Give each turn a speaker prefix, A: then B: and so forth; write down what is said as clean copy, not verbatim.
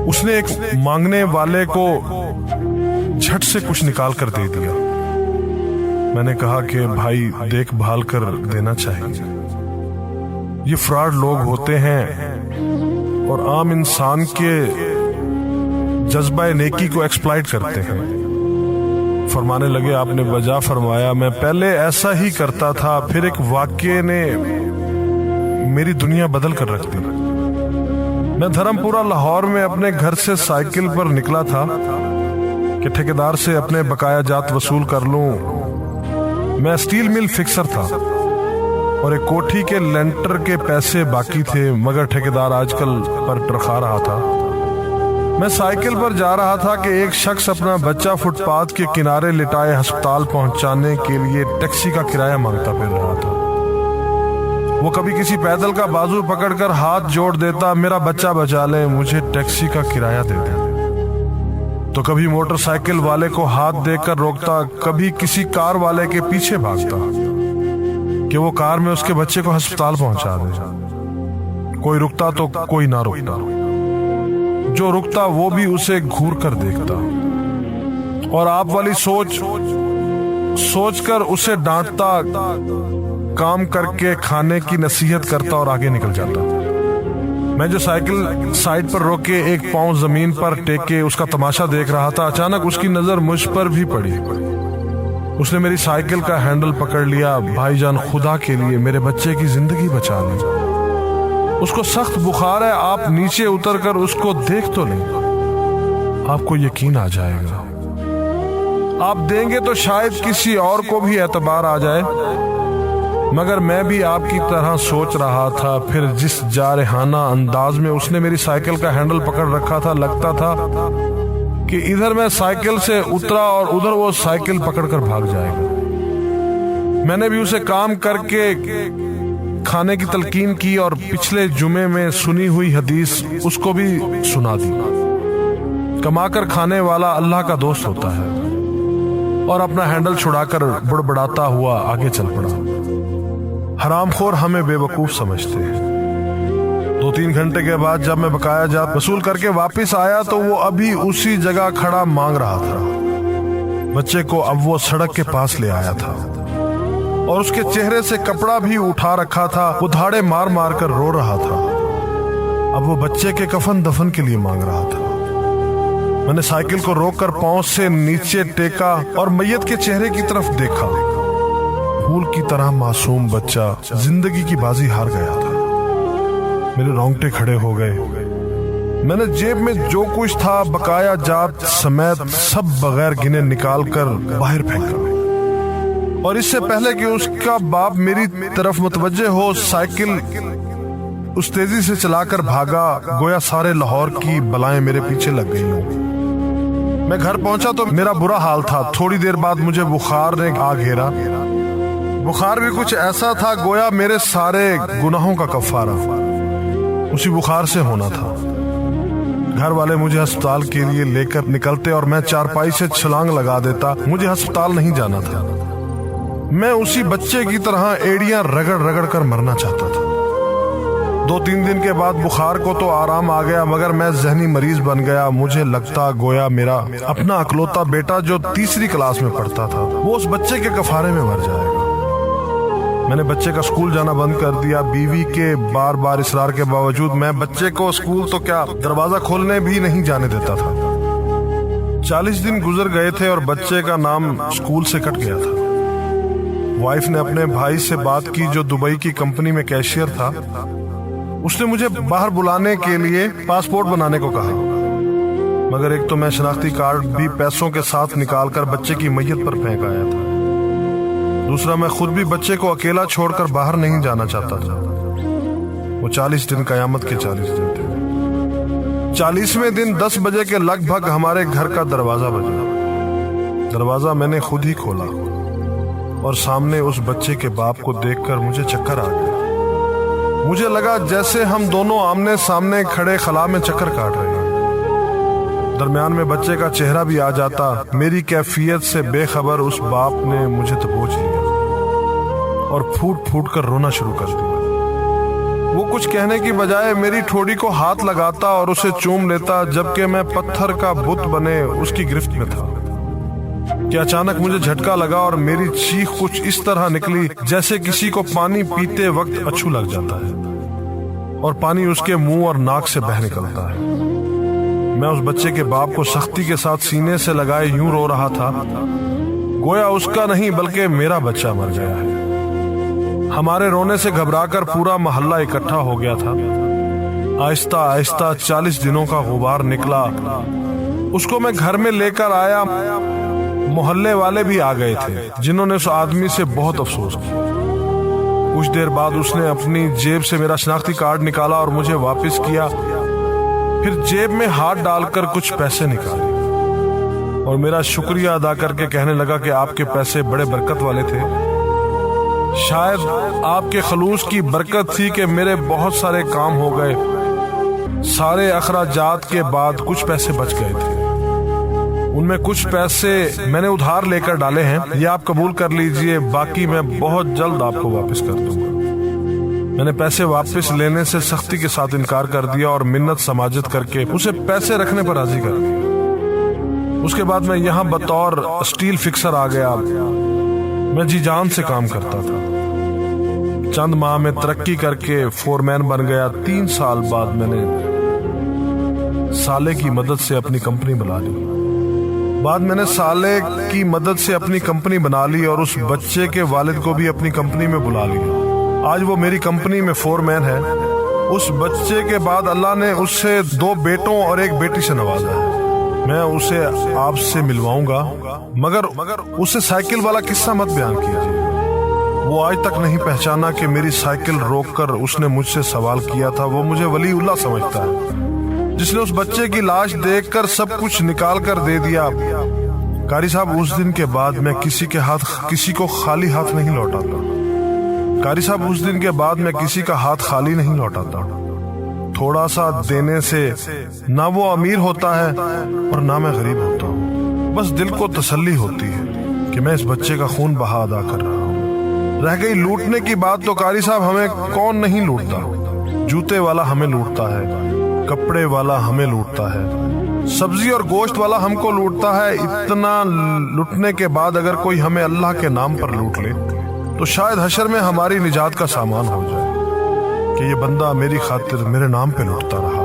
A: उसने एक मांगने वाले को झट से कुछ निकाल कर दे दिया। मैंने कहा कि भाई देखभाल कर देना चाहिए, ये फ्रॉड लोग होते हैं और आम इंसान के जज्बा नेकी को एक्सप्लॉइट करते हैं। फरमाने लगे आपने वजह फरमाया, मैं पहले ऐसा ही करता था, फिर एक वाक़ये ने मेरी दुनिया बदल कर रख दी। मैं धर्मपुरा लाहौर में अपने घर से साइकिल पर निकला था कि ठेकेदार से अपने बकाया जात वसूल कर लूं। मैं स्टील मिल फिक्सर था और एक कोठी के लेंटर के पैसे बाकी थे, मगर ठेकेदार आजकल पर टरखा रहा था। मैं साइकिल पर जा रहा था कि एक शख्स अपना बच्चा फुटपाथ के किनारे लिटाए अस्पताल पहुंचाने के लिए टैक्सी का किराया मांगता फिर रहा था। वो कभी किसी पैदल का बाजू पकड़कर हाथ जोड़ देता, मेरा बच्चा बचा ले, मुझे टैक्सी का किराया दे दे। तो कभी मोटरसाइकिल वाले को हाथ देकर रोकता, कभी किसी कार वाले के पीछे भागता कि वो कार में उसके बच्चे को अस्पताल पहुंचा दे। कोई रुकता तो कोई ना रुकता, जो रुकता वो भी उसे घूर कर देखता और आप वाली सोच कर उसे डांटता, काम करके खाने की नसीहत करता और आगे निकल जाता। मैं जो साइकिल साइड पर रोक के एक पांव जमीन पर टेके उसका तमाशा देख रहा था, अचानक उसकी नजर मुझ पर भी पड़ी। उसने मेरी साइकिल का हैंडल पकड़ लिया। भाईजान खुदा के लिए मेरे बच्चे की जिंदगी बचा ली, उसको सख्त बुखार है, आप नीचे उतरकर उसको देख तो लें, आपको यकीन आ जाएगा। आप देंगे तो शायद किसी और को भी एतबार आ जाए, मगर मैं भी आपकी तरह सोच रहा था। फिर जिस जारहाना अंदाज में उसने मेरी साइकिल का हैंडल पकड़ रखा था, लगता था कि इधर मैं साइकिल से उतरा और उधर वो साइकिल पकड़कर भाग जाएगा। मैंने भी उसे काम करके खाने की तलकीन की और पिछले जुमे में सुनी हुई हदीस उसको भी सुना दी। कमाकर खाने वाला अल्लाह का दोस्त होता है, और अपना हैंडल छुड़ाकर बड़बड़ाता हुआ आगे चल पड़ा। हरामखोर हमें बेवकूफ समझते हैं। 2-3 घंटे के बाद जब मैं बकाया जात वसूल करके वापस आया तो वो अभी उसी जगह खड़ा मांग रहा था। बच्चे को अब वो सड़क के पास ले आया था और उसके चेहरे से कपड़ा भी उठा रखा था। वो धाड़े मार मार कर रो रहा था। अब वो बच्चे के कफन दफन के लिए मांग रहा था। मैंने साइकिल को रोककर पांव से नीचे टेका और मैयत के चेहरे की तरफ देखा। फूल की तरह मासूम बच्चा जिंदगी की बाजी हार गया था। मेरे रोंगटे खड़े हो गए। मैंने जेब में जो कुछ था बकाया जात समेत सब बगैर गिने निकाल कर बाहर फेंका, और इससे पहले कि उसका बाप मेरी तरफ मुतवज्जे हो, साइकिल उस तेजी से चलाकर भागा गोया सारे लाहौर की बलाएं मेरे पीछे लग गई हों। मैं घर पहुंचा तो मेरा बुरा हाल था। थोड़ी देर बाद मुझे बुखार ने आ घेरा। बुखार भी कुछ ऐसा था गोया मेरे सारे गुनाहों का कफारा उसी बुखार से होना था। घर वाले मुझे अस्पताल के लिए लेकर निकलते और मैं चारपाई से छलांग लगा देता। मुझे अस्पताल नहीं जाना था। मैं उसी बच्चे की तरह एड़ियां रगड़ रगड़ कर मरना चाहता था। 2-3 दिन के बाद बुखार को तो आराम आ गया, मगर मैं जहनी मरीज बन गया। मुझे लगता गोया मेरा अपना अकलौता बेटा जो 3री क्लास में पढ़ता था वो उस बच्चे के कफारे में मर जाएगा। मैंने बच्चे का स्कूल जाना बंद कर दिया। बीवी के बार बार इसरार के बावजूद मैं बच्चे को स्कूल तो क्या दरवाजा खोलने भी नहीं जाने देता था। 40 दिन गुजर गए थे और बच्चे का नाम स्कूल से कट गया था। वाइफ ने अपने भाई से बात की जो दुबई की कंपनी में कैशियर था। उसने मुझे बाहर बुलाने के लिए पासपोर्ट बनाने को कहा, मगर एक तो मैं शनाख्ती कार्ड भी पैसों के साथ निकालकर बच्चे की मैयत पर फेंक आया था। दूसरा, मैं खुद भी बच्चे को अकेला छोड़कर बाहर नहीं जाना चाहता था। वो 40 दिन कयामत के 40 दिन थे। 40वें दिन 10 बजे के लगभग हमारे घर का दरवाजा बजा। दरवाजा मैंने खुद ही खोला और सामने उस बच्चे के बाप को देखकर मुझे चक्कर आ गया। मुझे लगा जैसे हम दोनों आमने सामने खड़े खला में चक्कर काट रहे हैं। दरमियान में बच्चे का चेहरा भी आ जाता। मेरी कैफियत से बेखबर उस बाप ने मुझे दबोच लिया और फूट फूट कर रोना शुरू कर दिया। وہ کچھ کہنے کی بجائے میری ٹھوڑی کو ہاتھ لگاتا اور اسے چوم لیتا، جبکہ میں پتھر کا بت بنے اس کی گرفت میں تھا کہ اچانک مجھے جھٹکا لگا اور میری چیخ کچھ اس طرح نکلی جیسے کسی کو پانی پیتے وقت اچھو لگ جاتا ہے اور پانی اس کے منہ اور ناک سے بہہ نکلتا ہے۔ میں اس بچے کے باپ کو سختی کے ساتھ سینے سے لگائے یوں رو رہا تھا گویا اس کا نہیں بلکہ میرا بچہ مر گیا ہے۔ ہمارے رونے سے گھبرا کر پورا محلہ اکٹھا ہو گیا تھا۔ آہستہ آہستہ 40 دنوں کا غبار نکلا، اس کو میں گھر میں لے کر آیا۔ محلے والے بھی آ گئے تھے جنہوں نے اس آدمی سے بہت افسوس کیا۔ کچھ دیر بعد اس نے اپنی جیب سے میرا شناختی کارڈ نکالا اور مجھے واپس کیا، پھر جیب میں ہاتھ ڈال کر کچھ پیسے نکالے اور میرا شکریہ ادا کر کے کہنے لگا کہ آپ کے پیسے بڑے برکت والے تھے، شاید آپ کے خلوص کی برکت تھی کہ میرے بہت سارے کام ہو گئے۔ سارے اخراجات کے بعد کچھ پیسے بچ گئے تھے، ان میں کچھ پیسے میں نے ادھار لے کر ڈالے ہیں، یہ آپ قبول کر لیجئے، باقی میں بہت جلد آپ کو واپس کر دوں گا۔ میں نے پیسے واپس لینے سے سختی کے ساتھ انکار کر دیا اور منت سماجت کر کے اسے پیسے رکھنے پر راضی کر دیا۔ اس کے بعد میں یہاں بطور اسٹیل فکسر آ گیا۔ میں جی جان سے کام کرتا تھا، چند ماہ میں ترقی کر کے فور مین بن گیا۔ 3 سال بعد میں نے سالے کی مدد سے اپنی کمپنی بنا لی اور اس بچے کے والد کو بھی اپنی کمپنی میں بلا لیا۔ آج وہ میری کمپنی میں فور مین ہے۔ اس بچے کے بعد اللہ نے اس سے 2 بیٹوں اور 1 بیٹی سے نوازا ہے۔ میں اسے آپ سے ملواؤں گا، مگر اسے سائیکل والا قصہ مت بیان کیجیے۔ وہ آج تک نہیں پہچانا کہ میری سائیکل روک کر اس نے مجھ سے سوال کیا تھا۔ وہ مجھے ولی اللہ سمجھتا ہے جس نے اس بچے کی لاش دیکھ کر سب کچھ نکال کر دے دیا۔ قاری صاحب، اس دن کے بعد میں کسی کو خالی ہاتھ نہیں لوٹاتا۔ تھوڑا سا دینے سے نہ وہ امیر ہوتا ہے اور نہ میں غریب ہوتا ہوں۔ بس دل کو تسلی ہوتی ہے کہ میں اس بچے کا خون بہا ادا کر رہا ہوں۔ رہ گئی لوٹنے کی بات تو قاری صاحب ہمیں کون نہیں لوٹتا۔ جوتے والا ہمیں لوٹتا ہے، کپڑے والا ہمیں لوٹتا ہے، سبزی اور گوشت والا ہم کو لوٹتا ہے۔ اتنا لوٹنے کے بعد اگر کوئی ہمیں اللہ کے نام پر لوٹ لے تو شاید حشر میں ہماری نجات کا سامان ہو جائے کہ یہ بندہ میری خاطر میرے نام پہ لوٹتا رہا۔